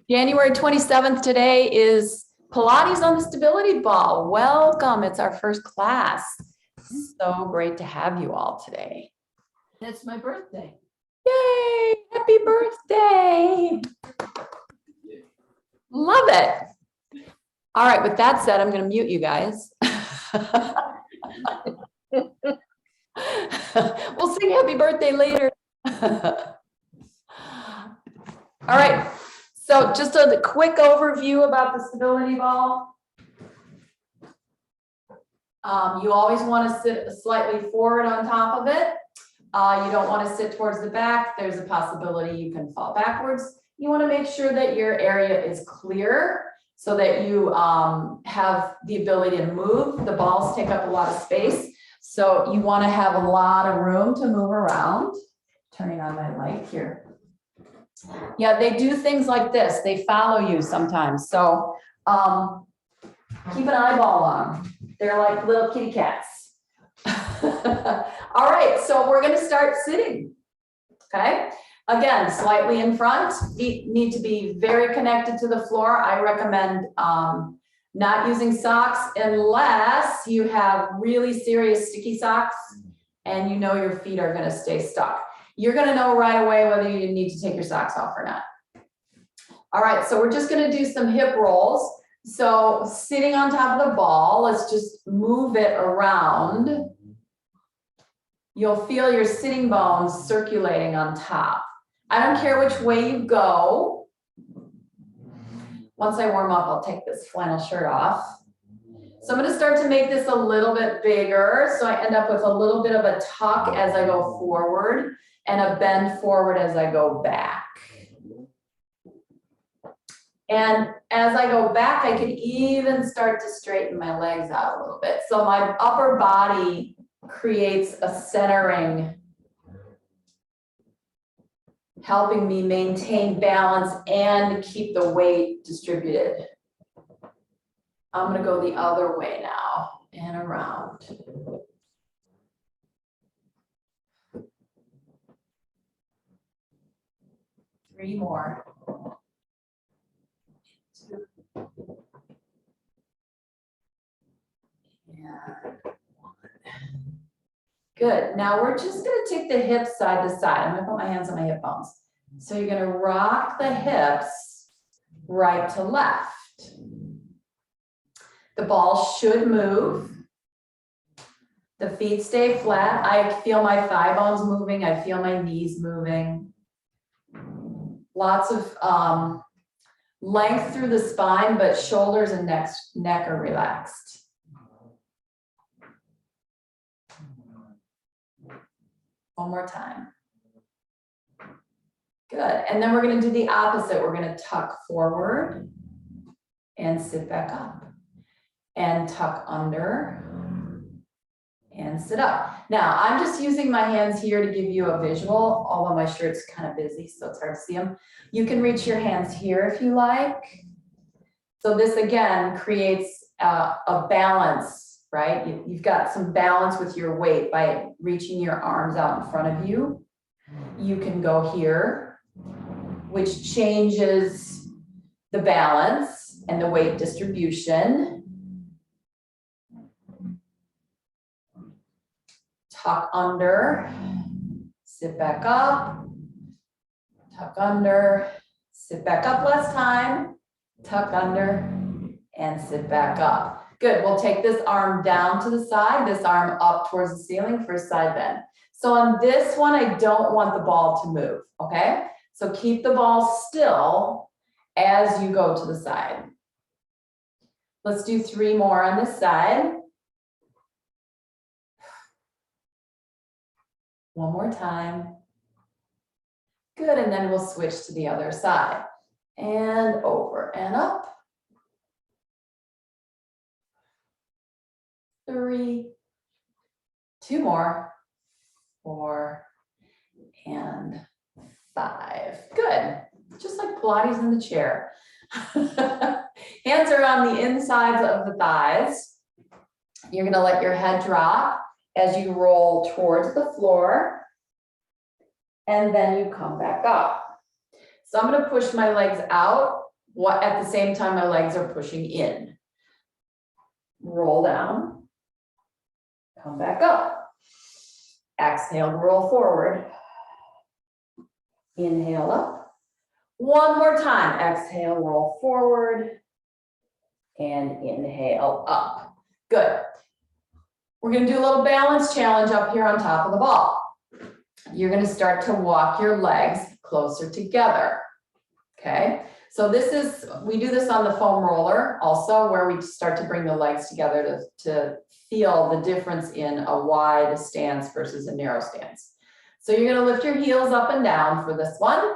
January 27th today is Pilates on the stability ball. Welcome. It's our first class. So great to have you all today. It's my birthday. Yay! Happy birthday. Love it. All right, with that said, I'm going to mute you guys. We'll sing happy birthday later. All right, so just a quick overview about the stability ball. You always want to sit slightly forward on top of it. You don't want to sit towards the back. There's a possibility you can fall backwards. You want to make sure that your area is clear so that you have the ability to move. The balls take up a lot of space, so you want to have a lot of room to move around. Turning on my light here. Yeah, they do things like this. They follow you sometimes. So keep an eyeball on them. They're like little kitty cats. All right, so we're going to start sitting. Okay. Again, slightly in front. Feet need to be very connected to the floor. I recommend not using socks unless you have really serious sticky socks and you know your feet are going to stay stuck. You're going to know right away whether you need to take your socks off or not. All right, so we're just going to do some hip rolls. So sitting on top of the ball, let's just move it around. You'll feel your sitting bones circulating on top. I don't care which way you go. Once I warm up, I'll take this flannel shirt off. So I'm going to start to make this a little bit bigger. So I end up with a little bit of a tuck as I go forward and a bend forward as I go back. And as I go back, I can even start to straighten my legs out a little bit. So my upper body creates a centering, helping me maintain balance and keep the weight distributed. I'm going to go the other way now and around. Three more. Two. And one. Good. Now we're just going to take the hips side to side. I'm going to put my hands on my hip bones. So you're going to rock the hips right to left. The ball should move. The feet stay flat. I feel my thigh bones moving. I feel my knees moving. Lots of length through the spine, but shoulders and neck are relaxed. One more time. Good. And then we're going to do the opposite. We're going to tuck forward and sit back up. And tuck under and sit up. Now, I'm just using my hands here to give you a visual, although my shirt's kind of busy, so it's hard to see them. You can reach your hands here if you like. So this, again, creates a balance, right? You've got some balance with your weight by reaching your arms out in front of you. You can go here, which changes the balance and the weight distribution. Tuck under, sit back up, tuck under, sit back up last time, tuck under, and sit back up. Good, we'll take this arm down to the side, this arm up towards the ceiling for a side bend. So on this one, I don't want the ball to move, okay? So keep the ball still as you go to the side. Let's do 3 more on this side. One more time. Good, and then we'll switch to the other side. And over and up. 3, 2 more, 4, and 5. Good, just like Pilates in the chair. Hands are on the insides of the thighs. You're gonna let your head drop as you roll towards the floor, and then you come back up. So I'm gonna push my legs out, at the same time my legs are pushing in. Roll down, come back up. Exhale, roll forward. Inhale up. One more time, exhale, roll forward. And inhale up. Good. We're gonna do a little balance challenge up here on top of the ball. You're gonna start to walk your legs closer together, okay? So we do this on the foam roller also, where we start to bring the legs together to feel the difference in a wide stance versus a narrow stance. So you're gonna lift your heels up and down for this one.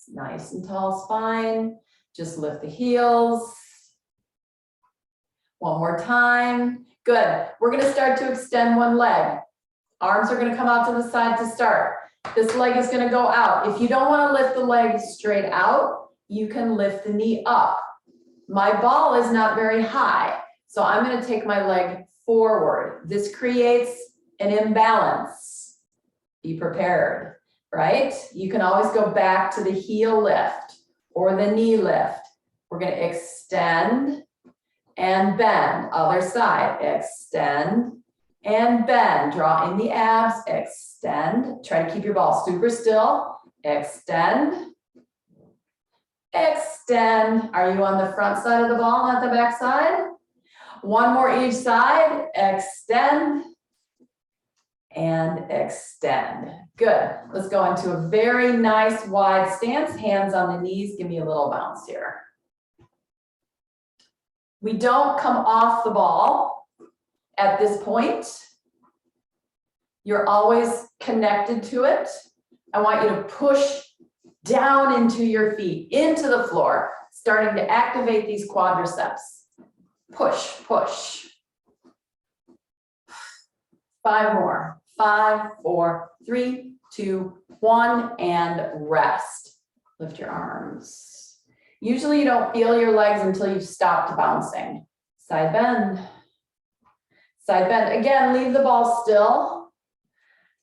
Nice and tall spine, just lift the heels. One more time, good. We're gonna start to extend one leg. Arms are gonna come out to the side to start. This leg is gonna go out. If you don't wanna lift the leg straight out, you can lift the knee up. My ball is not very high, so I'm gonna take my leg forward. This creates an imbalance. Be prepared, right? You can always go back to the heel lift or the knee lift. We're gonna extend and bend. Other side, extend and bend. Draw in the abs, extend. Try to keep your ball super still. Extend, extend. Are you on the front side of the ball, not the back side? One more each side, extend and extend. Good. Let's go into a very nice wide stance. Hands on the knees. Give me a little bounce here. We don't come off the ball at this point. You're always connected to it. I want you to push down into your feet, into the floor, starting to activate these quadriceps. Push, push. 5 more. 5, 4, 3, 2, 1, and rest. Lift your arms. Usually you don't feel your legs until you've stopped bouncing. Side bend. Side bend. Again, leave the ball still.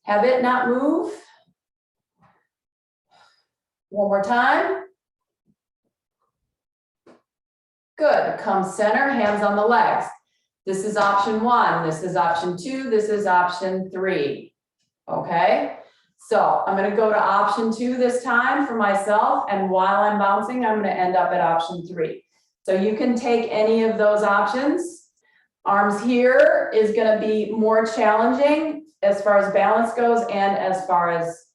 Have it not move. One more time. Good. Come center, hands on the legs. This is option 1. This is option 2. This is option 3. Okay? So I'm going to go to option 2 this time for myself. And while I'm bouncing, I'm going to end up at option 3. So you can take any of those options. Arms here is going to be more challenging as far as balance goes and as far as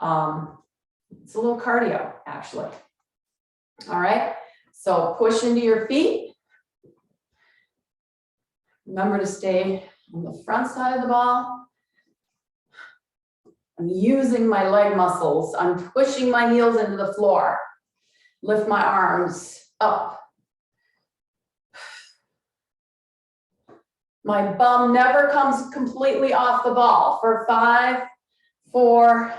it's a little cardio, actually. All right. So push into your feet. Remember to stay on the front side of the ball. I'm using my leg muscles. I'm pushing my heels into the floor. Lift my arms up. My bum never comes completely off the ball for 5, 4,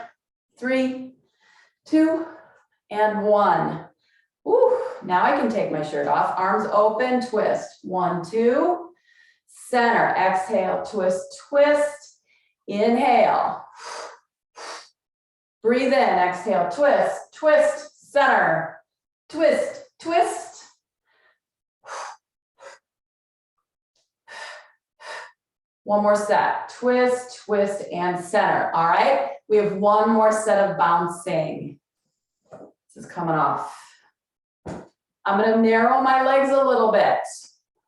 3, 2, and 1. Woo. Now I can take my shirt off. Arms open, twist. 1, 2. Center. Exhale, twist, twist. Inhale. Breathe in, exhale, twist, twist, center, twist, twist. One more set, twist, twist, and center. All right, we have one more set of bouncing. This is coming off. I'm gonna narrow my legs a little bit,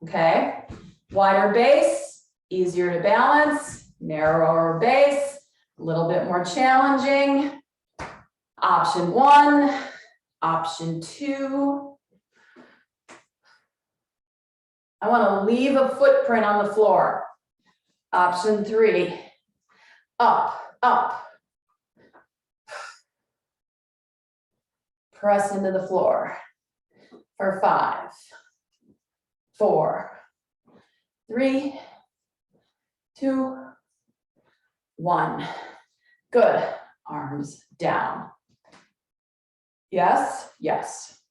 okay? Wider base, easier to balance, narrower base, a little bit more challenging. Option 1, option 2. I want to leave a footprint on the floor. Option 3, up, up. Press into the floor for 5, 4, 3, 2, 1. Good. Arms down. Yes, yes.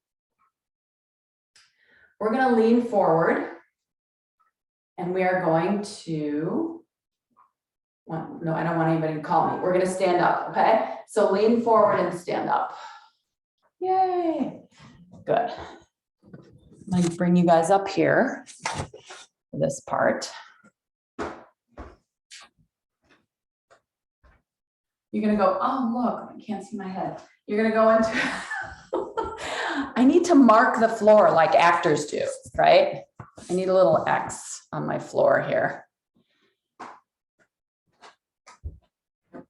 We're going to lean forward and we are going to Well, no, I don't want anybody to call me. We're gonna stand up, okay? So lean forward and stand up. Yay, good. Let me bring you guys up here for this part. You're gonna go, oh, look, I can't see my head. You're gonna go into, I need to mark the floor like actors do, right? I need a little X on my floor here. I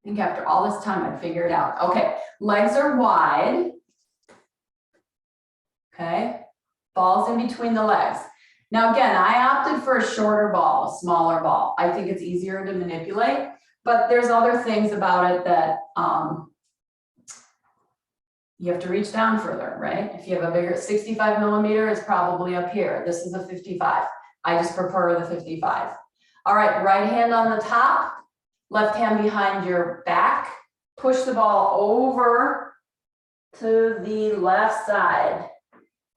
think after all this time, I figured it out. Okay, legs are wide. Okay, balls in between the legs. Now, again, I opted for a shorter ball, a smaller ball. I think it's easier to manipulate, but there's other things about it that you have to reach down further, right? If you have a bigger 65 millimeter, it's probably up here. This is a 55. I just prefer the 55. All right, right hand on the top, left hand behind your back. Push the ball over to the left side.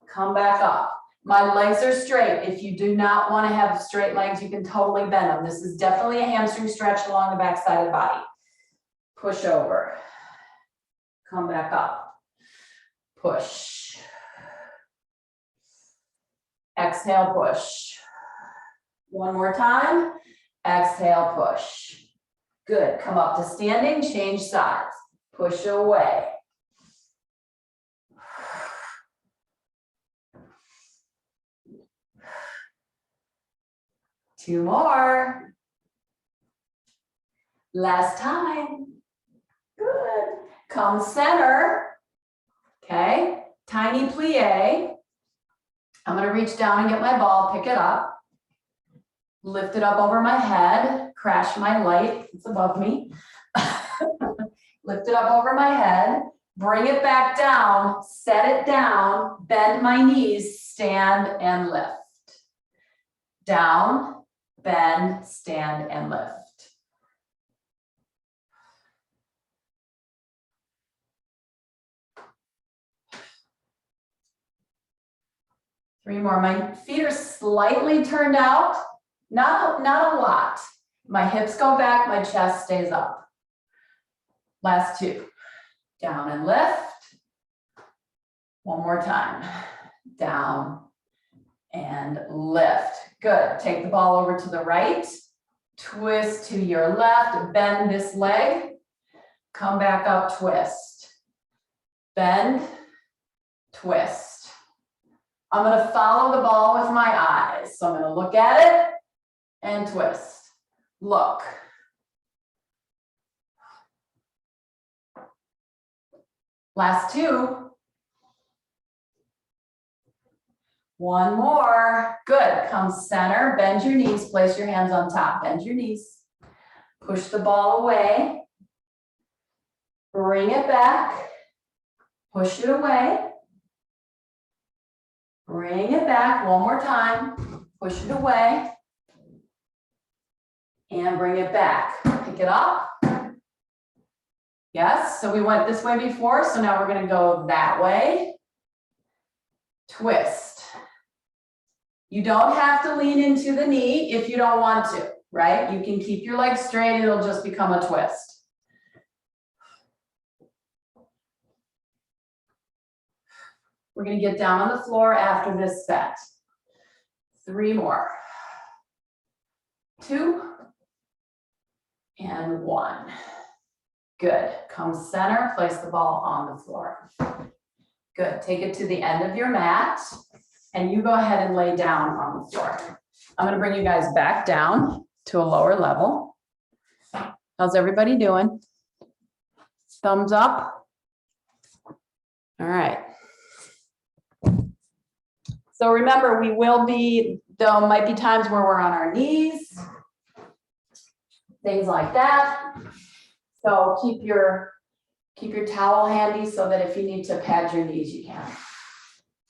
Come back up. My legs are straight. If you do not want to have straight legs, you can totally bend them. This is definitely a hamstring stretch along the back side of the body. Push over. Come back up. Push. Exhale, push. One more time. Exhale, push. Good. Come up to standing, change sides. Push away. Two more. Last time. Good. Come center. Okay. Tiny plie. I'm going to reach down and get my ball, pick it up. Lift it up over my head. Crash my light. It's above me. Lift it up over my head. Bring it back down. Set it down. Bend my knees. Stand and lift. Down. Bend, stand, and lift. Three more. My feet are slightly turned out, not a lot. My hips go back, my chest stays up. Last two. Down and lift. One more time. Down and lift. Good. Take the ball over to the right. Twist to your left. Bend this leg. Come back up, twist. Bend, twist. I'm going to follow the ball with my eyes. So I'm going to look at it and twist. Look. Last two. One more. Good. Come center. Bend your knees. Place your hands on top. Bend your knees. Push the ball away. Bring it back. Push it away. Bring it back. One more time. Push it away. And bring it back. Pick it up. Yes. So we went this way before. So now we're going to go that way. Twist. You don't have to lean into the knee if you don't want to, right? You can keep your legs straight. It'll just become a twist. We're going to get down on the floor after this set. Three more. Two. And one. Good. Come center. Place the ball on the floor. Good. Take it to the end of your mat. And you go ahead and lay down on the floor. I'm going to bring you guys back down to a lower level. How's everybody doing? Thumbs up. All right. So remember, there might be times where we're on our knees, things like that. So keep your towel handy so that if you need to pad your knees, you can.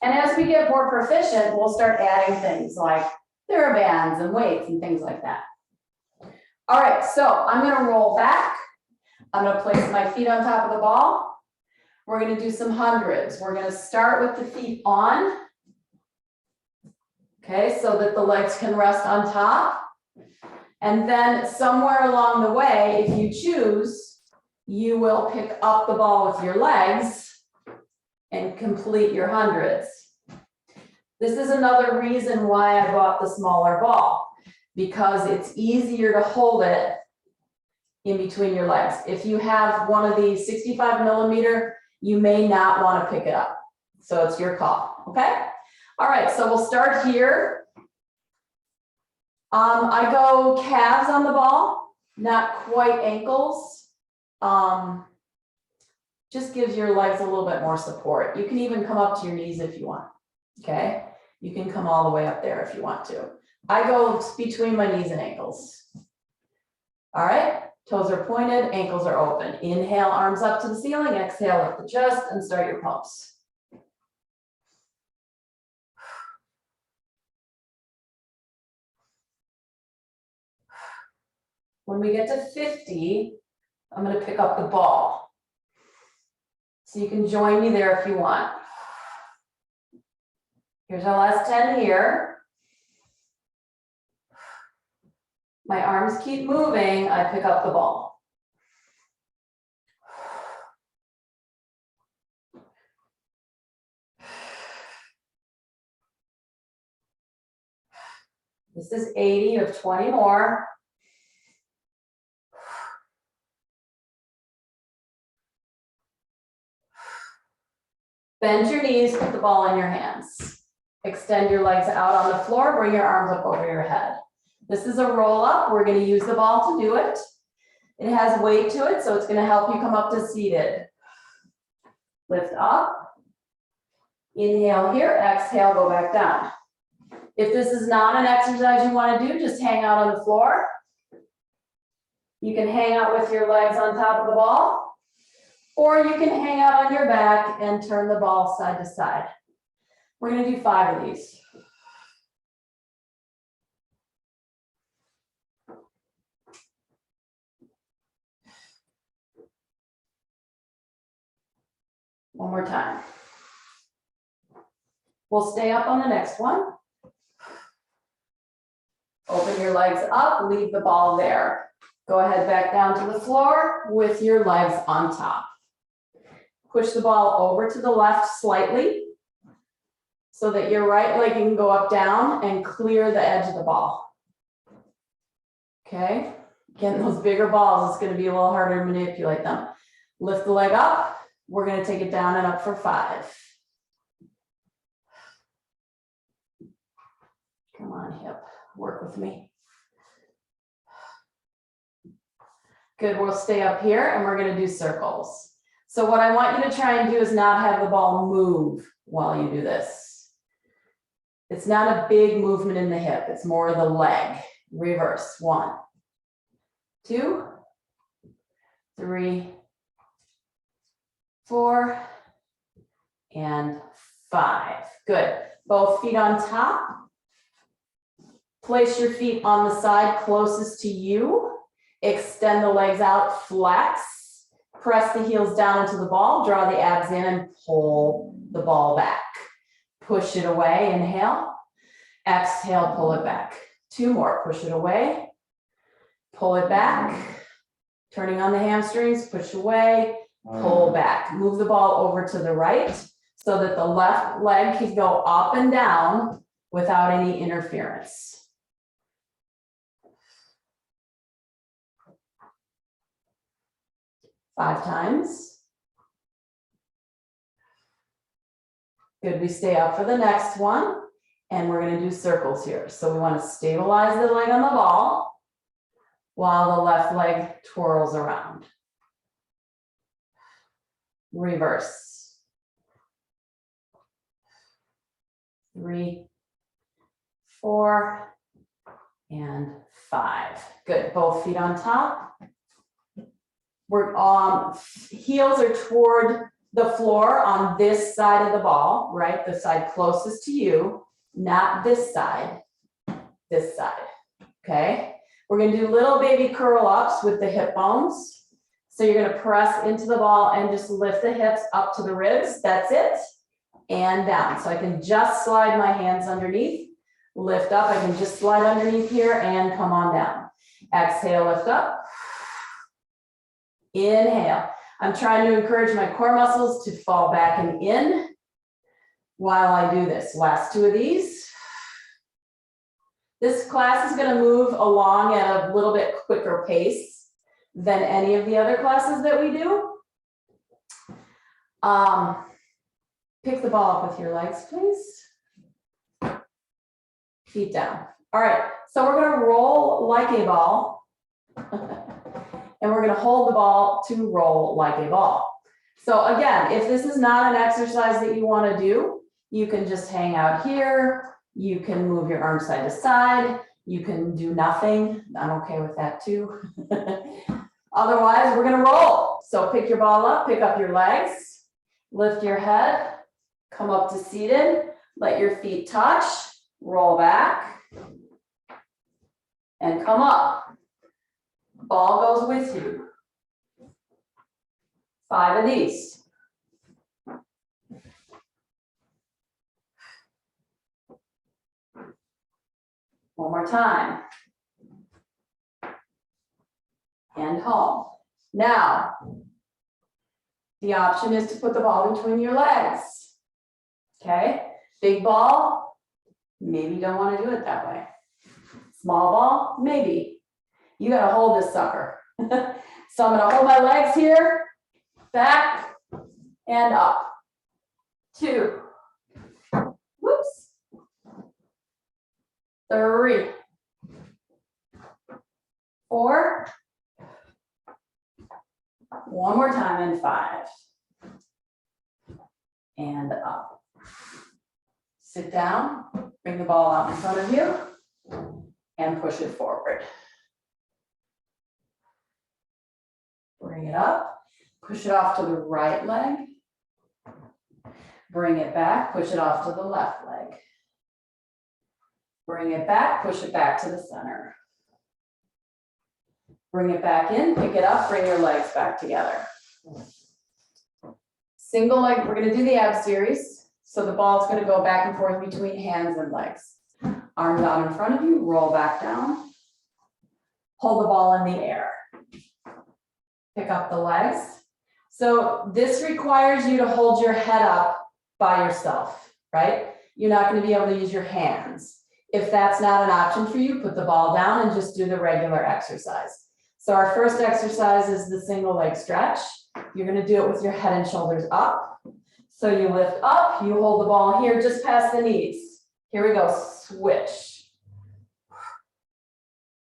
And as we get more proficient, we'll start adding things like TheraBands and weights and things like that. All right, so I'm going to roll back. I'm going to place my feet on top of the ball. We're going to do some hundreds. We're going to start with the feet on. Okay, so that the legs can rest on top. And then somewhere along the way, if you choose, you will pick up the ball with your legs and complete your hundreds. This is another reason why I bought the smaller ball, because it's easier to hold it in between your legs. If you have one of these 65 millimeter, you may not want to pick it up. So it's your call, okay? All right, so we'll start here. I go calves on the ball, not quite ankles. Just gives your legs a little bit more support. You can even come up to your knees if you want, okay? You can come all the way up there if you want to. I go between my knees and ankles. All right, toes are pointed, ankles are open. Inhale, arms up to the ceiling, exhale, up the chest, and start your pumps. When we get to 50, I'm going to pick up the ball. So you can join me there if you want. Here's our last 10 here. My arms keep moving, I pick up the ball. This is 80 of 20 more. Bend your knees, put the ball in your hands. Extend your legs out on the floor, bring your arms up over your head. This is a roll up. We're going to use the ball to do it. It has weight to it, so it's going to help you come up to seated. Lift up. Inhale here, exhale, go back down. If this is not an exercise you want to do, just hang out on the floor. You can hang out with your legs on top of the ball, or you can hang out on your back and turn the ball side to side. We're going to do 5 of these. One more time. We'll stay up on the next one. Open your legs up, leave the ball there. Go ahead back down to the floor with your legs on top. Push the ball over to the left slightly so that your right leg can go up, down, and clear the edge of the ball. Okay, getting those bigger balls, it's going to be a little harder to manipulate them. Lift the leg up. We're going to take it down and up for 5. Come on, hip, work with me. Good, we'll stay up here and we're going to do circles. So what I want you to try and do is not have the ball move while you do this. It's not a big movement in the hip, it's more the leg. Reverse, 1, 2, 3, 4, and 5. Good. Both feet on top. Place your feet on the side closest to you. Extend the legs out, flex. Press the heels down into the ball, draw the abs in, and pull the ball back. Push it away, inhale. Exhale, pull it back. 2 more, push it away. Pull it back. Turning on the hamstrings, push away. Pull back, move the ball over to the right so that the left leg can go up and down without any interference. Five times. Good, we stay up for the next one and we're going to do circles here. So we want to stabilize the leg on the ball while the left leg twirls around. Reverse. 3, 4, and 5. Good, both feet on top. We're heels are toward the floor on this side of the ball, right? The side closest to you, not this side, this side, okay? We're gonna do little baby curl ups with the hip bones. So you're going to press into the ball and just lift the hips up to the ribs. That's it. And down. So I can just slide my hands underneath, lift up. I can just slide underneath here and come on down. Exhale, lift up. Inhale. I'm trying to encourage my core muscles to fall back and in while I do this. Last two of these. This class is going to move along at a little bit quicker pace than any of the other classes that we do. Pick the ball up with your legs, please. Feet down. All right, so we're going to roll like a ball. And we're going to hold the ball to roll like a ball. So again, if this is not an exercise that you want to do, you can just hang out here. You can move your arms side to side. You can do nothing. I'm okay with that too. Otherwise, we're going to roll. So pick your ball up, pick up your legs, lift your head, come up to seated, let your feet touch, roll back, and come up. Ball goes with you. 5 of these. One more time. And home. Now, the option is to put the ball between your legs. Okay? Big ball, maybe you don't want to do it that way. Small ball, maybe. You got to hold this sucker. So I'm going to hold my legs here, back and up. 2. Whoops. 3. 4. One more time and 5. And up. Sit down, bring the ball out in front of you, and push it forward. Bring it up, push it off to the right leg. Bring it back, push it off to the left leg. Bring it back, push it back to the center. Bring it back in, pick it up, bring your legs back together. Single leg, we're going to do the ab series. So the ball's going to go back and forth between hands and legs. Arms out in front of you, roll back down. Hold the ball in the air. Pick up the legs. So this requires you to hold your head up by yourself, right? You're not going to be able to use your hands. If that's not an option for you, put the ball down and just do the regular exercise. So our first exercise is the single leg stretch. You're going to do it with your head and shoulders up. So you lift up, you hold the ball here just past the knees. Here we go, switch.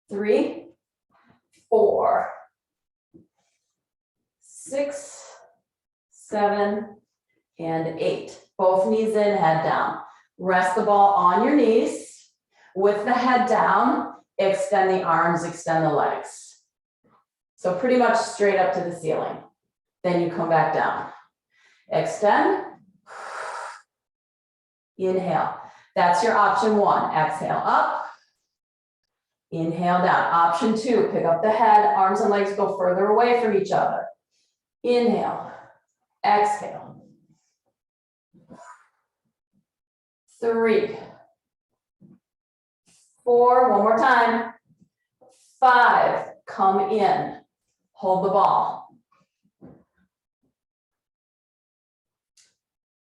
3, 4, 6, 7, and 8. Both knees in, head down. Rest the ball on your knees with the head down. Extend the arms, extend the legs. So pretty much straight up to the ceiling. Then you come back down. Extend. Inhale. That's your option 1. Exhale up. Inhale down. Option 2, pick up the head, arms and legs go further away from each other. Inhale, exhale. 3, 4, one more time. 5, come in, hold the ball.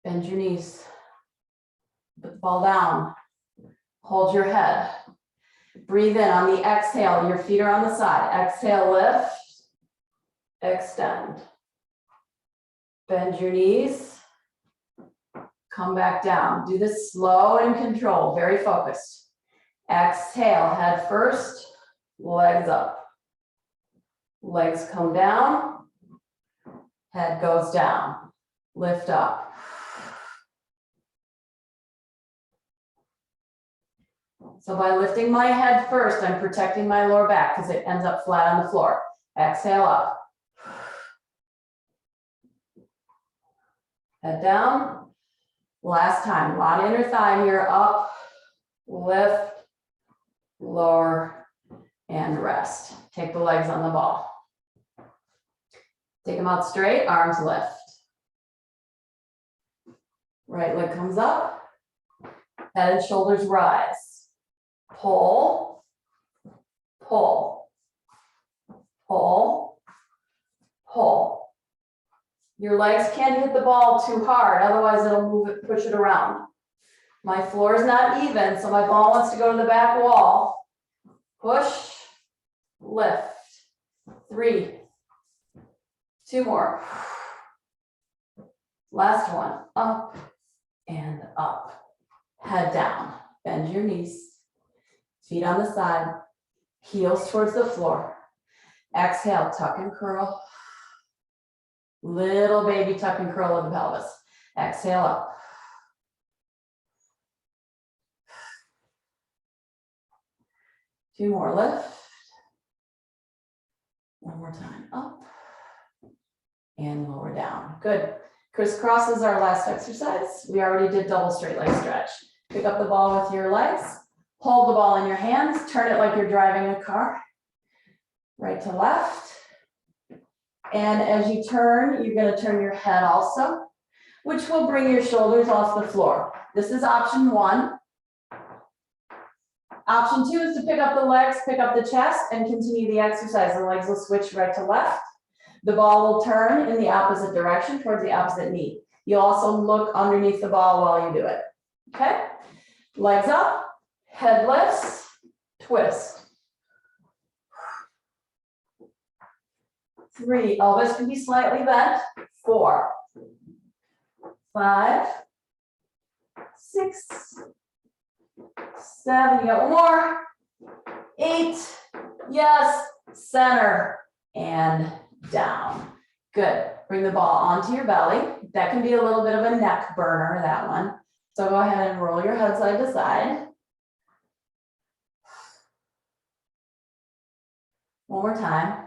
Bend your knees, put the ball down, hold your head. Breathe in on the exhale, your feet are on the side. Exhale, lift, extend. Bend your knees, come back down. Do this slow and controlled, very focused. Exhale, head first, legs up. Legs come down, head goes down. Lift up. So by lifting my head first, I'm protecting my lower back because it ends up flat on the floor. Exhale up. Head down. Last time, a lot of inner thigh here. Up, lift, lower, and rest. Take the legs on the ball. Take them out straight, arms lift. Right leg comes up, head and shoulders rise. Pull, pull. pull, pull. Your legs can't hit the ball too hard, otherwise it'll move it, push it around. My floor is not even, so my ball wants to go to the back wall. Push, lift. 3, 2 more. Last one, up and up. Head down, bend your knees, feet on the side, heels towards the floor. Exhale, tuck and curl. Little baby tuck and curl of the pelvis. Exhale up. Two more, lift. One more time, up and lower down. Good. Crisscross is our last exercise. We already did double straight leg stretch. Pick up the ball with your legs, hold the ball in your hands, turn it like you're driving a car, right to left. And as you turn, you're going to turn your head also, which will bring your shoulders off the floor. This is option 1. Option 2 is to pick up the legs, pick up the chest, and continue the exercise. The legs will switch right to left. The ball will turn in the opposite direction towards the opposite knee. You'll also look underneath the ball while you do it. Okay? Legs up, head lifts, twist. 3, elbows can be slightly bent. 4, 5, 6, 7, you got one more. 8, yes, center, and down. Good. Bring the ball onto your belly. That can be a little bit of a neck burner, that one. So go ahead and roll your head side to side. One more time.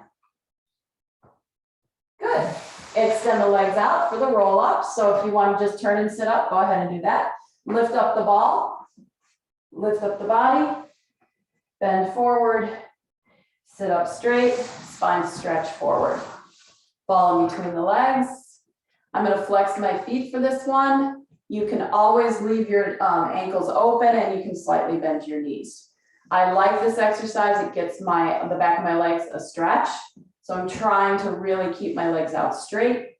Good. Extend the legs out for the roll up. So if you want to just turn and sit up, go ahead and do that. Lift up the ball. Lift up the body. Bend forward. Sit up straight. Spine stretch forward. Ball in between the legs. I'm going to flex my feet for this one. You can always leave your ankles open and you can slightly bend your knees. I like this exercise. It gets the back of my legs a stretch. So I'm trying to really keep my legs out straight.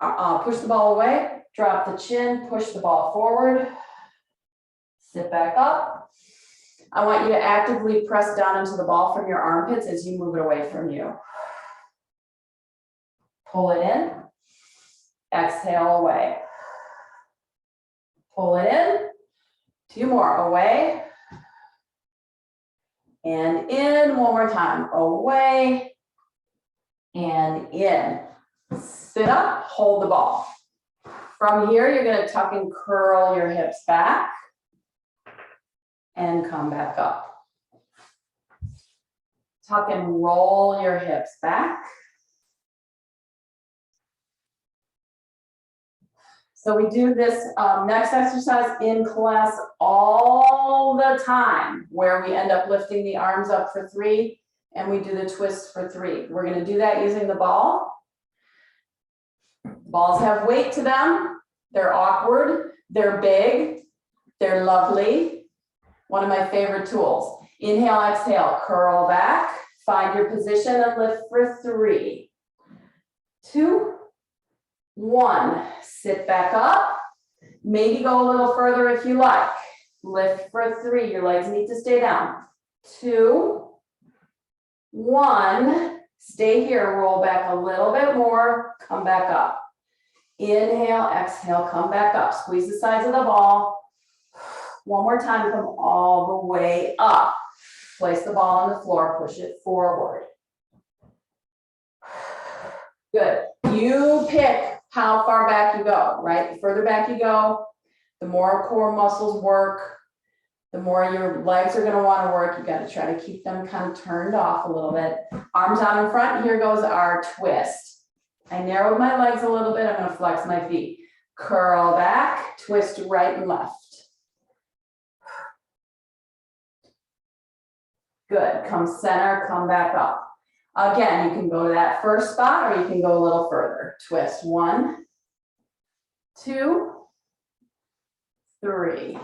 Push the ball away, drop the chin, push the ball forward. Sit back up. I want you to actively press down into the ball from your armpits as you move it away from you. Pull it in. Exhale away. Pull it in. 2 more, away. And in, one more time, away. And in. Sit up, hold the ball. From here, you're going to tuck and curl your hips back and come back up. Tuck and roll your hips back. So we do this next exercise in class all the time, where we end up lifting the arms up for 3 and we do the twist for 3. We're going to do that using the ball. Balls have weight to them. They're awkward. They're big. They're lovely. One of my favorite tools. Inhale, exhale, curl back. Find your position and lift for 3, 2, 1. Sit back up. Maybe go a little further if you like. Lift for 3. Your legs need to stay down. 2, 1. Stay here. Roll back a little bit more. Come back up. Inhale, exhale, come back up. Squeeze the sides of the ball. One more time, come all the way up. Place the ball on the floor, push it forward. Good. You pick how far back you go, right? The further back you go, the more core muscles work, the more your legs are going to want to work. You got to try to keep them kind of turned off a little bit. Arms out in front. Here goes our twist. I narrowed my legs a little bit. I'm going to flex my feet. Curl back, twist right and left. Good. Come center, come back up. Again, you can go to that first spot or you can go a little further. Twist. 1, 2, 3.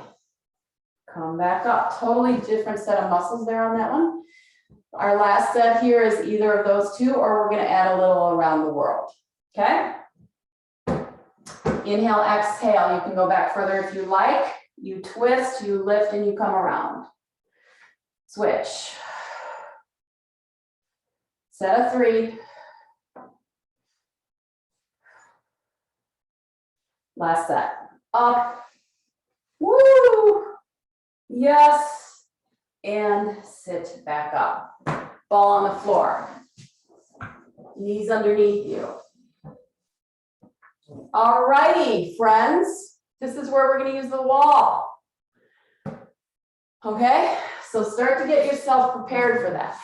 Come back up. Totally different set of muscles there on that one. Our last set here is either of those two, or we're gonna add a little around the world, okay? Inhale, exhale. You can go back further if you like. You twist, you lift, and you come around. Switch. Set of 3. Last set. Up. Woo! Yes. And sit back up. Ball on the floor. Knees underneath you. All righty, friends. This is where we're going to use the wall. Okay, so start to get yourself prepared for that.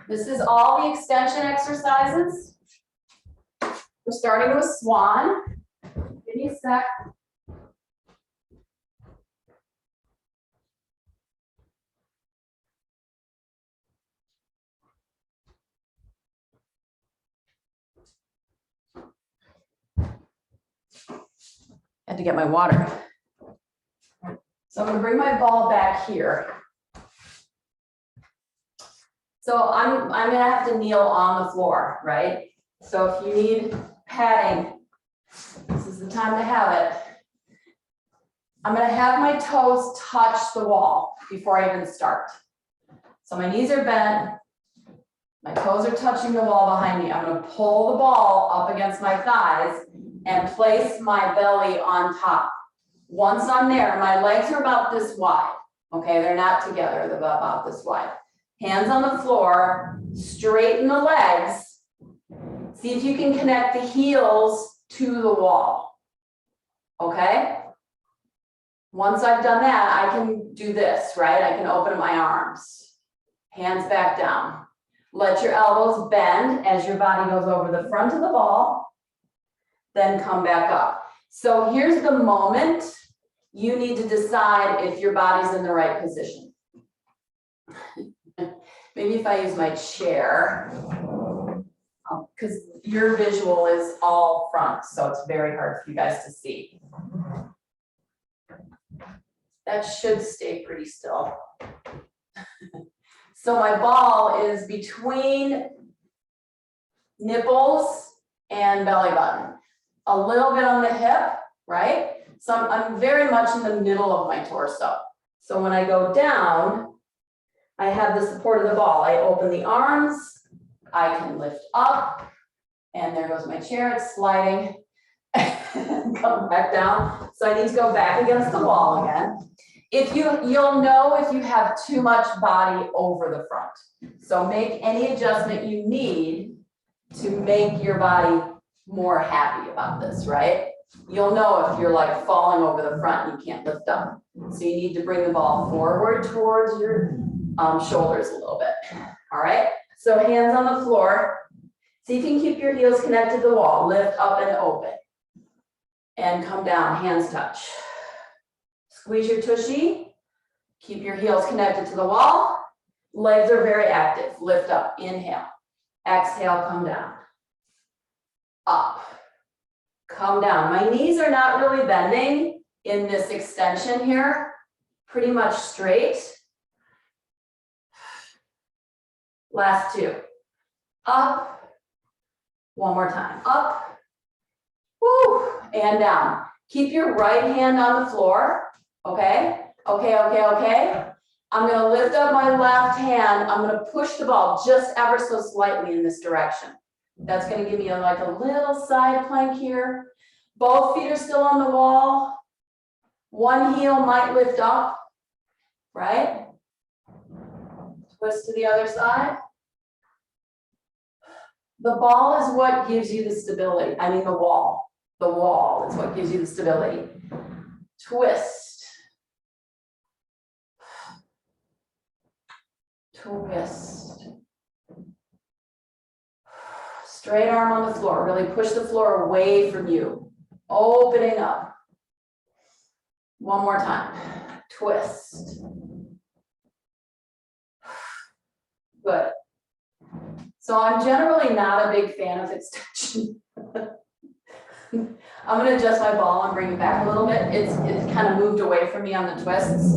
This is all the extension exercises. We're starting with swan. Give me a sec. Had to get my water. So I'm going to bring my ball back here. So I'm going to have to kneel on the floor, right? So if you need padding, this is the time to have it. I'm going to have my toes touch the wall before I even start. So my knees are bent. My toes are touching the wall behind me. I'm going to pull the ball up against my thighs and place my belly on top. Once I'm there, my legs are about this wide. Okay, they're not together, they're about this wide. Hands on the floor, straighten the legs. See if you can connect the heels to the wall. Okay? Once I've done that, I can do this, right? I can open my arms. Hands back down. Let your elbows bend as your body goes over the front of the ball. Then come back up. So here's the moment you need to decide if your body's in the right position. Maybe if I use my chair, because your visual is all front, so it's very hard for you guys to see. That should stay pretty still. So my ball is between nipples and belly button. A little bit on the hip, right? So I'm very much in the middle of my torso. So when I go down, I have the support of the ball. I open the arms, I can lift up, and there goes my chair, it's sliding, come back down. So I need to go back against the wall again. You'll know if you have too much body over the front. So make any adjustment you need to make your body more happy about this, right? You'll know if you're like falling over the front and you can't lift up. So you need to bring the ball forward towards your shoulders a little bit. All right, so hands on the floor. See if you can keep your heels connected to the wall. Lift up and open. And come down, hands touch. Squeeze your tushy. Keep your heels connected to the wall. Legs are very active. Lift up, inhale. Exhale, come down. Up. Come down. My knees are not really bending in this extension here. Pretty much straight. Last 2. Up. One more time. Up. Woo. And down. Keep your right hand on the floor. Okay. Okay. I'm going to lift up my left hand. I'm going to push the ball just ever so slightly in this direction. That's going to give me like a little side plank here. Both feet are still on the wall. One heel might lift up, right? Twist to the other side. The ball is what gives you the stability. I mean the wall. The wall is what gives you the stability. Twist. Twist. Straight arm on the floor. Really push the floor away from you. Opening up. One more time. Twist. Good. So I'm generally not a big fan of extension. I'm gonna adjust my ball and bring it back a little bit. It's kind of moved away from me on the twists.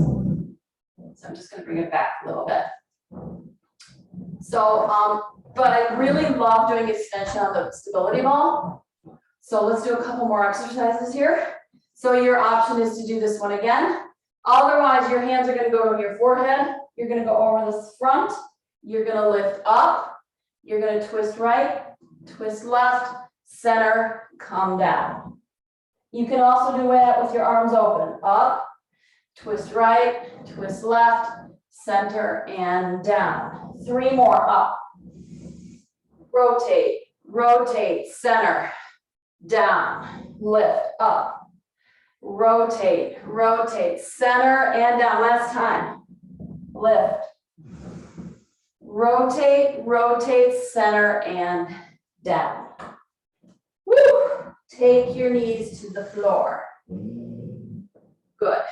So I'm just gonna bring it back a little bit. So, but I really love doing extension on the stability ball. So let's do a couple more exercises here. So your option is to do this one again. Otherwise, your hands are gonna go to your forehead. You're gonna go over this front. You're gonna lift up. You're gonna twist right, twist left, center, come down. You can also do that with your arms open. Up, twist right, twist left, center, and down. 3 more. Up. Rotate, rotate, center, down, lift, up. Rotate, rotate, center, and down. Last time. Lift. Rotate, rotate, center, and down. Woo! Take your knees to the floor. Good.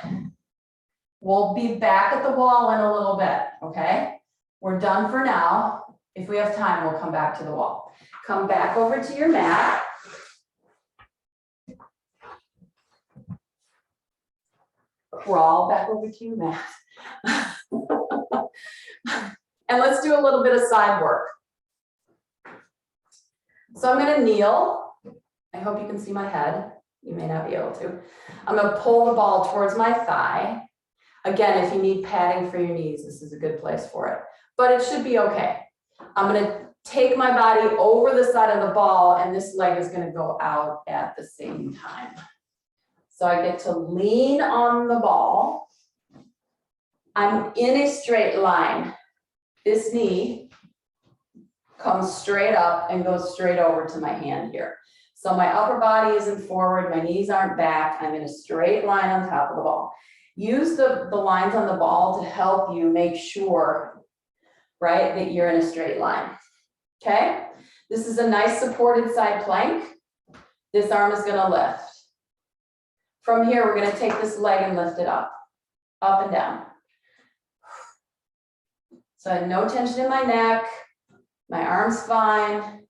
We'll be back at the wall in a little bit, okay? We're done for now. If we have time, we'll come back to the wall. Come back over to your mat. Crawl back over to your mat. And let's do a little bit of side work. So I'm gonna kneel. I hope you can see my head. You may not be able to. I'm gonna pull the ball towards my thigh. Again, if you need padding for your knees, this is a good place for it, but it should be okay. I'm gonna take my body over the side of the ball and this leg is gonna go out at the same time. So I get to lean on the ball. I'm in a straight line. This knee comes straight up and goes straight over to my hand here. So my upper body isn't forward, my knees aren't back, I'm in a straight line on top of the ball. Use the lines on the ball to help you make sure, right, that you're in a straight line, okay? This is a nice supported side plank. This arm is gonna lift. From here, we're gonna take this leg and lift it up and down. So I have no tension in my neck, my arm's fine.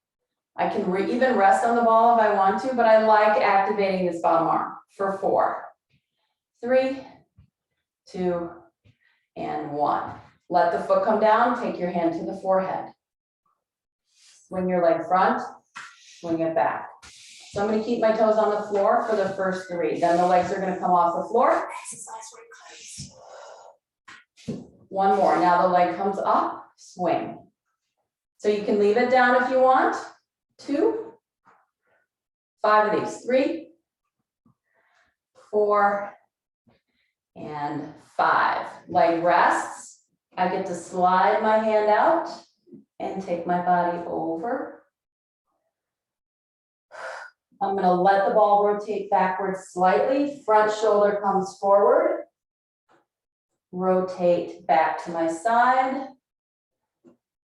I can even rest on the ball if I want to, but I like activating this bottom arm for 4, 3, 2, and 1. Let the foot come down, take your hand to the forehead. Swing your leg front, swing it back. So I'm gonna keep my toes on the floor for the first 3. Then the legs are gonna come off the floor. One more, now the leg comes up, swing. So you can leave it down if you want. 2, 5 of these, 3, 4, and 5. Leg rests. I get to slide my hand out and take my body over. I'm gonna let the ball rotate backwards slightly. Front shoulder comes forward. Rotate back to my side.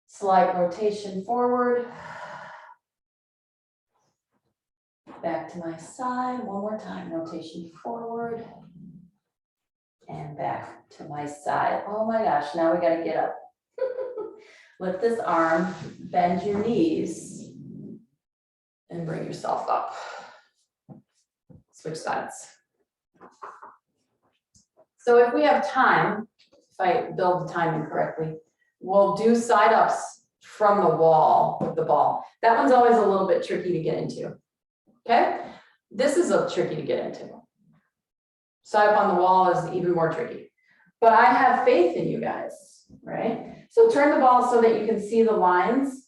Slight rotation forward. Back to my side, one more time, rotation forward. And back to my side. Oh my gosh, now we gotta get up. Lift this arm, bend your knees, and bring yourself up. Switch sides. So if we have time, if I build the timing correctly, we'll do side ups from the wall with the ball. That one's always a little bit tricky to get into. Okay, this is a tricky to get into. Side up on the wall is even more tricky, but I have faith in you guys, right? So turn the ball so that you can see the lines,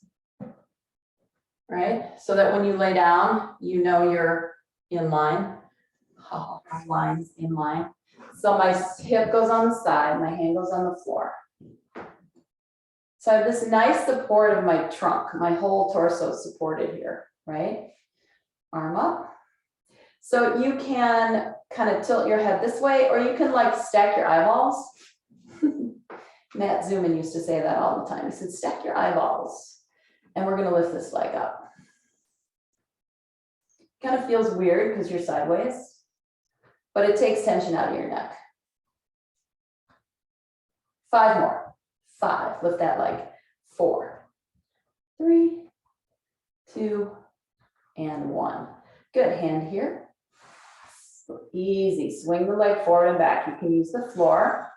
right? So that when you lay down, you know you're in line. Oh, lines in line. So my hip goes on the side, my hand goes on the floor. So I have this nice support of my trunk, my whole torso is supported here, right? Arm up. So you can kind of tilt your head this way, or you can like stack your eyeballs. Matt Zuman used to say that all the time. He said, stack your eyeballs. And we're gonna lift this leg up. Kind of feels weird because you're sideways, but it takes tension out of your neck. 5 more. 5, lift that leg. 4, 3, 2, and 1. Good, hand here. Easy, swing the leg forward and back. You can use the floor.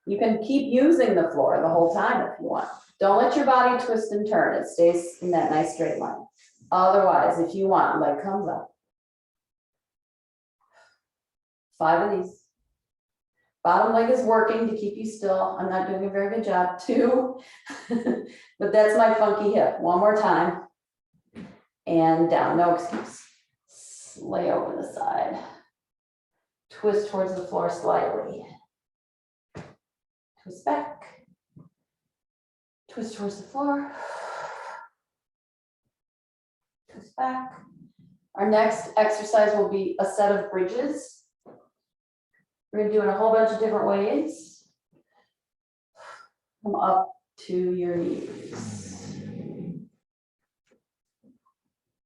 You can keep using the floor the whole time if you want. Don't let your body twist and turn. It stays in that nice straight line. Otherwise, if you want, leg comes up. 5 of these. Bottom leg is working to keep you still. I'm not doing a very good job. 2, but that's my funky hip. 1 more time. And down, no excuse. Lay over the side. Twist towards the floor slightly. Twist back. Twist towards the floor. Twist back. Our next exercise will be a set of bridges. We're gonna do it a whole bunch of different ways. Come up to your knees.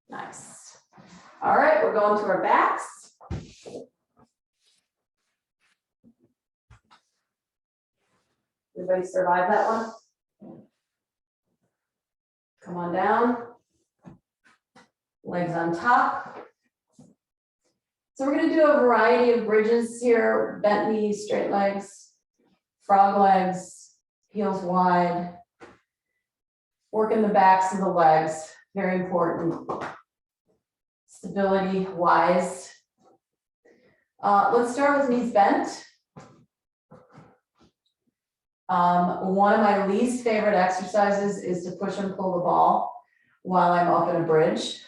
Nice. All right, we're going to our backs. Everybody survive that one? Come on down. Legs on top. So we're going to do a variety of bridges here, bent knees, straight legs, frog legs, heels wide. Working the backs of the legs, very important. Stability wise. Let's start with knees bent. One of my least favorite exercises is to push and pull the ball while I'm up in a bridge.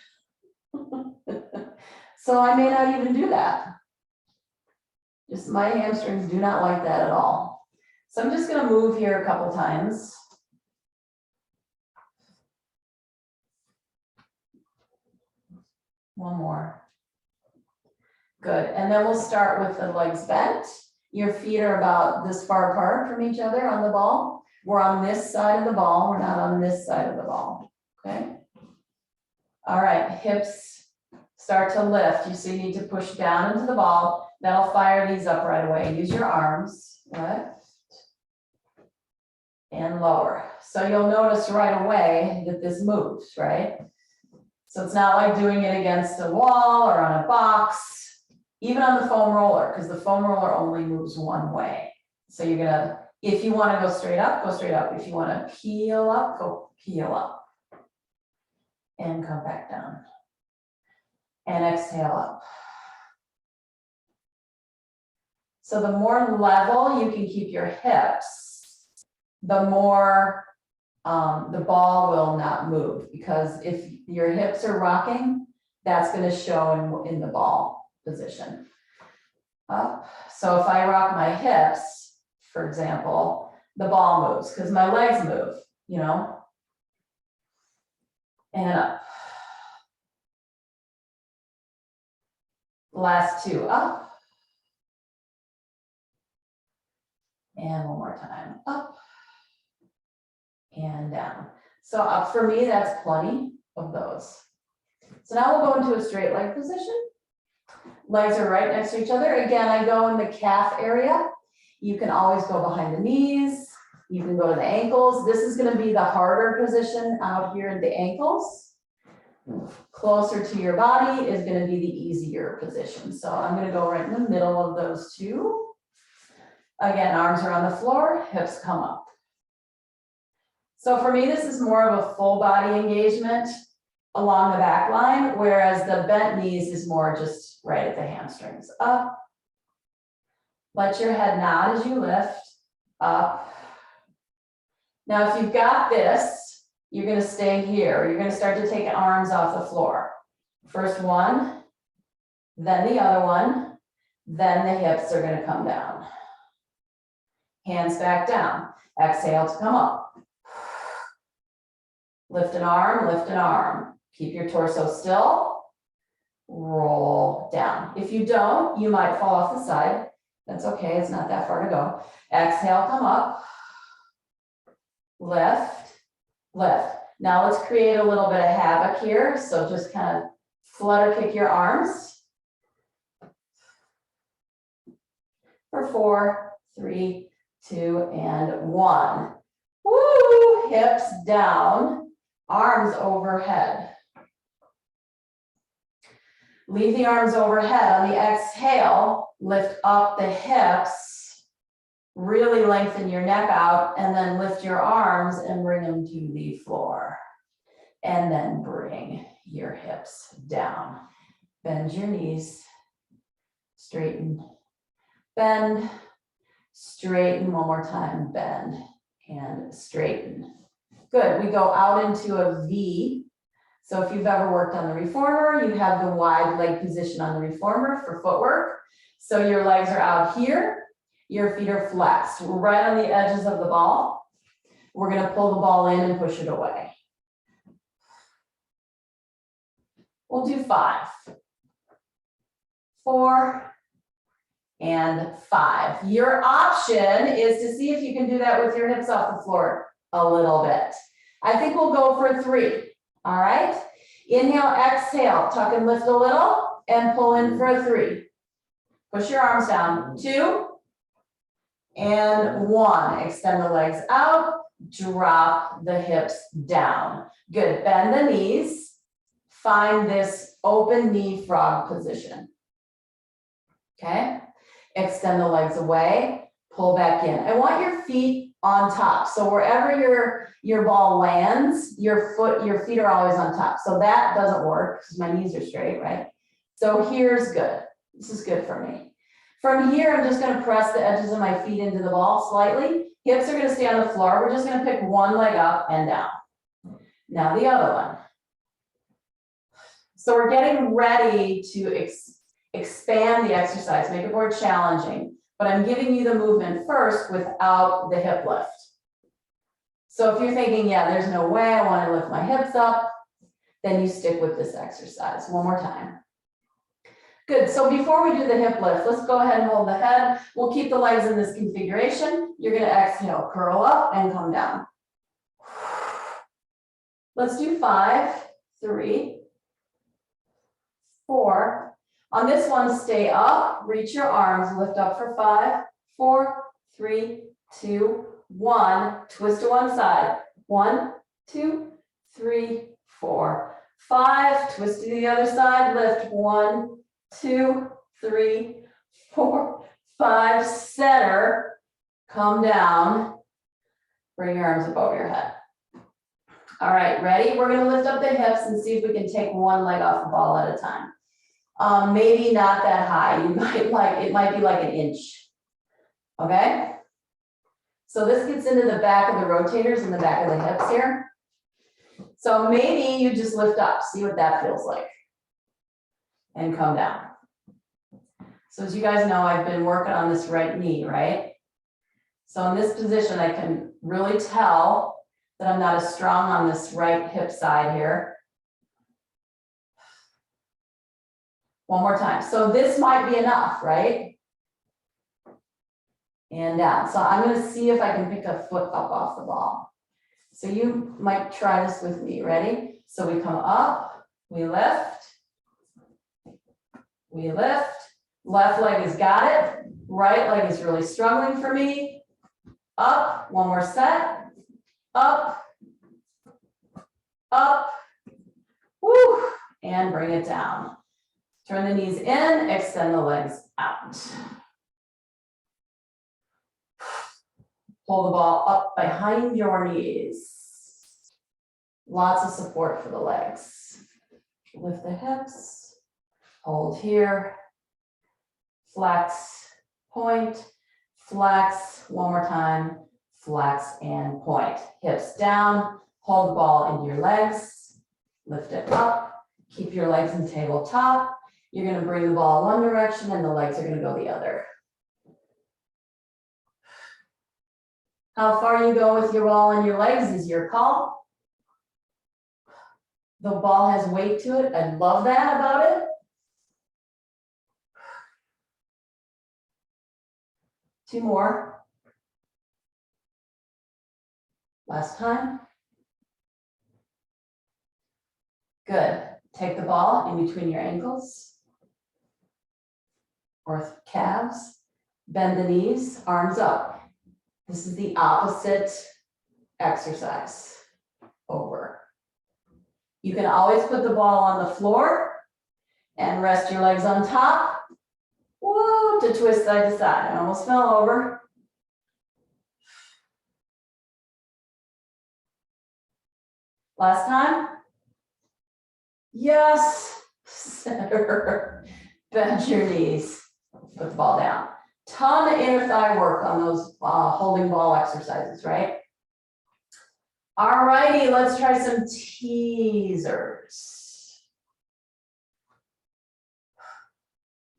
So I may not even do that. Just my hamstrings do not like that at all. So I'm just going to move here a couple times. One more. Good. And then we'll start with the legs bent. Your feet are about this far apart from each other on the ball. We're on this side of the ball. We're not on this side of the ball. Okay. All right. Hips start to lift. You see, you need to push down into the ball. That'll fire these up right away. Use your arms. Left and lower. So you'll notice right away that this moves, right? So it's not like doing it against a wall or on a box, even on the foam roller, because the foam roller only moves one way. So you're gonna, if you want to go straight up, go straight up. If you want to peel up, go peel up. And come back down. And exhale up. So the more level you can keep your hips, the more the ball will not move, because if your hips are rocking, that's going to show in the ball position. Up. So if I rock my hips, for example, the ball moves because my legs move, you know, and up. Last 2, up. And one more time, up and down. So up for me, that's plenty of those. So now we'll go into a straight leg position. Legs are right next to each other. Again, I go in the calf area. You can always go behind the knees. You can go to the ankles. This is going to be the harder position out here in the ankles. Closer to your body is going to be the easier position. So I'm going to go right in the middle of those 2. Again, arms are on the floor, hips come up. So for me, this is more of a full body engagement along the back line, whereas the bent knees is more just right at the hamstrings. Up. Let your head nod as you lift. Up. Now, if you've got this, you're going to stay here. You're going to start to take arms off the floor. First one, then the other one, then the hips are going to come down. Hands back down. Exhale to come up. Lift an arm, lift an arm. Keep your torso still. Roll down. If you don't, you might fall off the side. That's okay, it's not that far to go. Exhale, come up. Lift, lift. Now let's create a little bit of havoc here. So just kind of flutter kick your arms. For 4, 3, 2, and 1. Woo! Hips down, arms overhead. Leave the arms overhead. On the exhale, lift up the hips, really lengthen your neck out, and then lift your arms and bring them to the floor. And then bring your hips down. Bend your knees, straighten, bend, straighten. One more time, bend and straighten. Good, we go out into a V. So if you've ever worked on the reformer, you have the wide leg position on the reformer for footwork. So your legs are out here, your feet are flexed. We're right on the edges of the ball. We're gonna pull the ball in and push it away. We'll do 5, 4, and 5. Your option is to see if you can do that with your hips off the floor a little bit. I think we'll go for 3, all right? Inhale, exhale, tuck and lift a little, and pull in for a 3. Push your arms down, 2, and 1. Extend the legs out, drop the hips down. Good, bend the knees. Find this open knee frog position. Okay, extend the legs away, pull back in. I want your feet on top. So wherever your ball lands, your feet are always on top. So that doesn't work because my knees are straight, right? So here's good. This is good for me. From here, I'm just gonna press the edges of my feet into the ball slightly. Hips are gonna stay on the floor. We're just gonna pick one leg up and down. Now the other one. So we're getting ready to expand the exercise, make it more challenging, but I'm giving you the movement first without the hip lift. So if you're thinking, yeah, there's no way I want to lift my hips up, then you stick with this exercise. One more time. Good, so before we do the hip lift, let's go ahead and hold the head. We'll keep the legs in this configuration. You're gonna exhale, curl up and come down. Let's do 5, 3, 4. On this one, stay up, reach your arms, lift up for 5, 4, 3, 2, 1. Twist to one side. 1, 2, 3, 4, 5. Twist to the other side, lift. 1, 2, 3, 4, 5. Center, come down, bring your arms above your head. All right, ready? We're gonna lift up the hips and see if we can take one leg off the ball at a time. Maybe not that high. It might be like an inch. Okay? So this gets into the back of the rotators and the back of the hips here. So maybe you just lift up, see what that feels like. And come down. So as you guys know, I've been working on this right knee, right? So in this position, I can really tell that I'm not as strong on this right hip side here. One more time. So this might be enough, right? And down. So I'm going to see if I can pick a foot up off the ball. So you might try this with me. Ready? So we come up, we lift, left leg has got it, right leg is really struggling for me. Up, one more set, up, woo, and bring it down. Turn the knees in, extend the legs out. Pull the ball up behind your knees. Lots of support for the legs. Lift the hips, hold here, flex, point, flex, one more time, flex and point. Hips down, hold the ball into your legs, lift it up, keep your legs in tabletop. You're going to bring the ball one direction and the legs are going to go the other. How far you go with your ball and your legs is your call. The ball has weight to it. I love that about it. 2 more. Last time. Good. Take the ball in between your ankles or calves. Bend the knees, arms up. This is the opposite exercise. Over. You can always put the ball on the floor. And rest your legs on top. Whoa, to twist side to side. I almost fell over. Last time. Yes, center. Bend your knees. Put the ball down. Ton of inner thigh work on those holding ball exercises, right? All righty, let's try some teasers.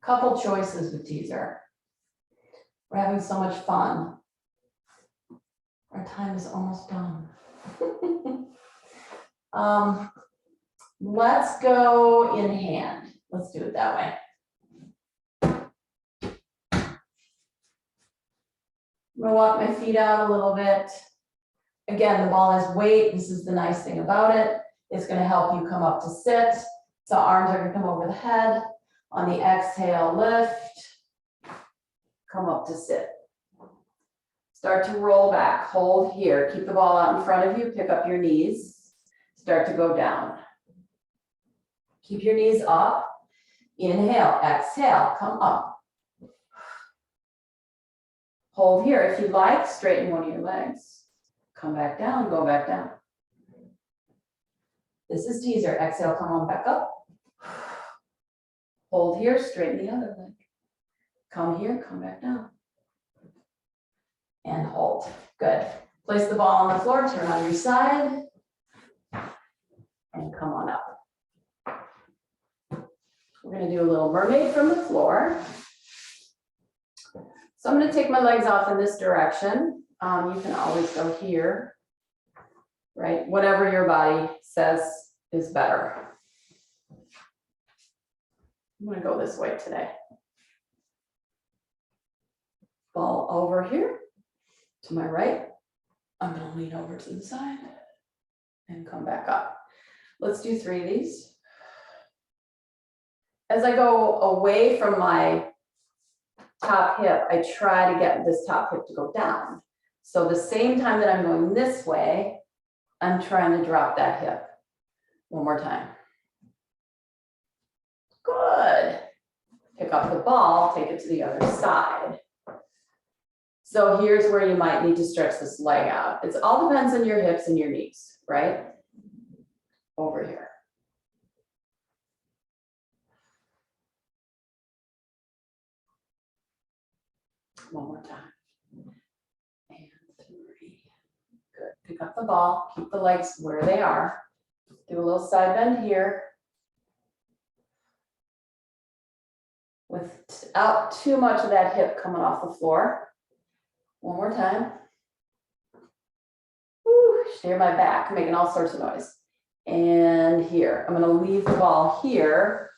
Couple choices with teaser. We're having so much fun. Our time is almost done. Let's go in hand. Let's do it that way. I'm gonna walk my feet out a little bit. Again, the ball has weight. This is the nice thing about it. It's gonna help you come up to sit. So arms are gonna come over the head. On the exhale, lift. Come up to sit. Start to roll back, hold here. Keep the ball out in front of you, pick up your knees. Start to go down. Keep your knees up. Inhale, exhale, come up. Hold here. If you'd like, straighten one of your legs. Come back down, go back down. This is teaser. Exhale, come on back up. Hold here, straighten the other leg. Come here, come back down. And hold. Good. Place the ball on the floor, turn on your side. And come on up. We're going to do a little mermaid from the floor. So I'm going to take my legs off in this direction. You can always go here, right? Whatever your body says is better. I'm going to go this way today. Ball over here to my right. I'm going to lean over to the side and come back up. Let's do 3 of these. As I go away from my top hip, I try to get this top hip to go down. So the same time that I'm going this way, I'm trying to drop that hip. One more time. Good. Pick up the ball, take it to the other side. So here's where you might need to stretch this leg out. It all depends on your hips and your knees, right? Over here. One more time. And 3. Good. Pick up the ball, keep the legs where they are. Do a little side bend here. Without too much of that hip coming off the floor. One more time. Woo, steer my back, making all sorts of noise. And here, I'm going to leave the ball here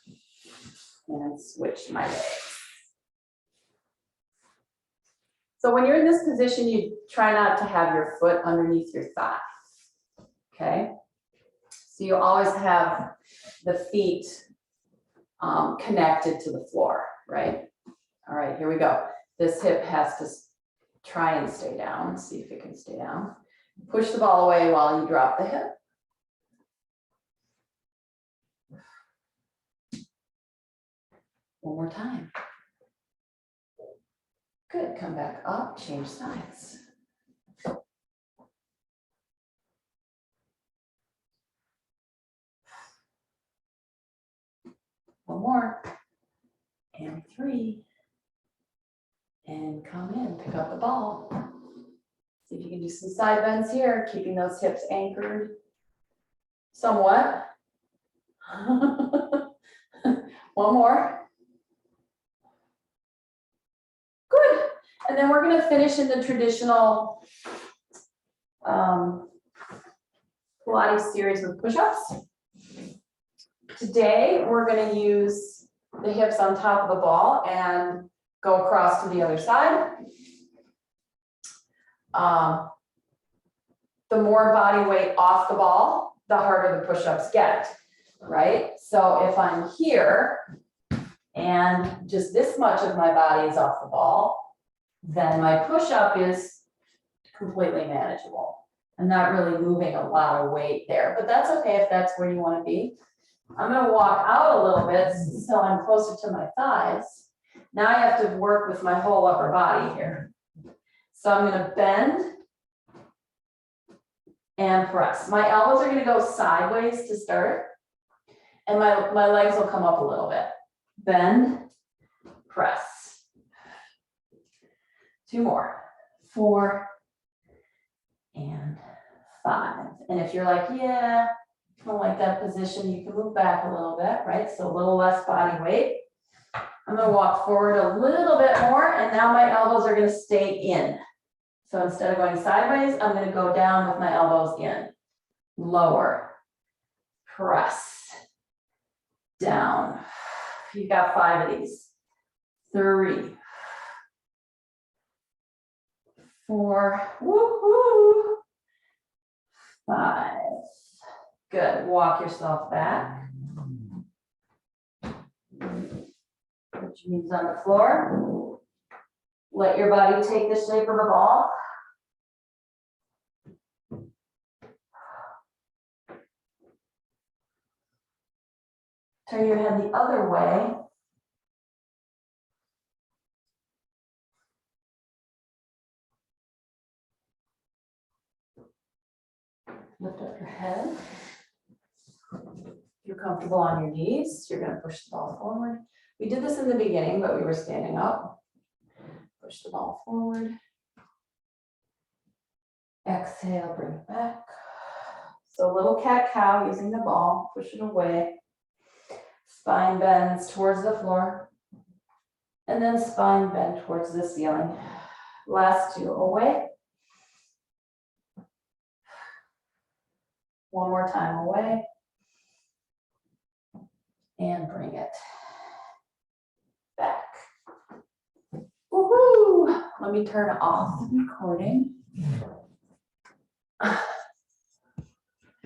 and switch my legs. So when you're in this position, you try not to have your foot underneath your thigh. Okay? So you always have the feet connected to the floor, right? All right, here we go. This hip has to try and stay down. See if it can stay down. Push the ball away while you drop the hip. One more time. Good, come back up, change sides. One more. And 3. And come in, pick up the ball. See if you can do some side bends here, keeping those hips anchored somewhat. One more. Good. And then we're going to finish in the traditional Pilates series with push-ups. Today, we're going to use the hips on top of the ball and go across to the other side. The more body weight off the ball, the harder the push-ups get, right? So if I'm here and just this much of my body is off the ball, then my push-up is completely manageable. I'm not really moving a lot of weight there, but that's okay if that's where you want to be. I'm gonna walk out a little bit so I'm closer to my thighs. Now I have to work with my whole upper body here. So I'm gonna bend and press. My elbows are gonna go sideways to start, and my legs will come up a little bit. Bend, press. 2 more, 4, and 5. And if you're like, yeah, I don't like that position, you can move back a little bit, right? So a little less body weight. I'm gonna walk forward a little bit more, and now my elbows are gonna stay in. So instead of going sideways, I'm gonna go down with my elbows in. Lower, press, down. You got 5 of these. 3, 4, woohoo, 5. Good, walk yourself back. Put your knees on the floor. Let your body take the shape of the ball. Turn your head the other way. Lift up your head. If you're comfortable on your knees, you're going to push the ball forward. We did this in the beginning, but we were standing up. Push the ball forward. Exhale, bring it back. So a little cat-cow using the ball, push it away. Spine bends towards the floor. And then spine bend towards the ceiling. Last 2, away. One more time, away. And bring it back. Woohoo! Let me turn off the recording.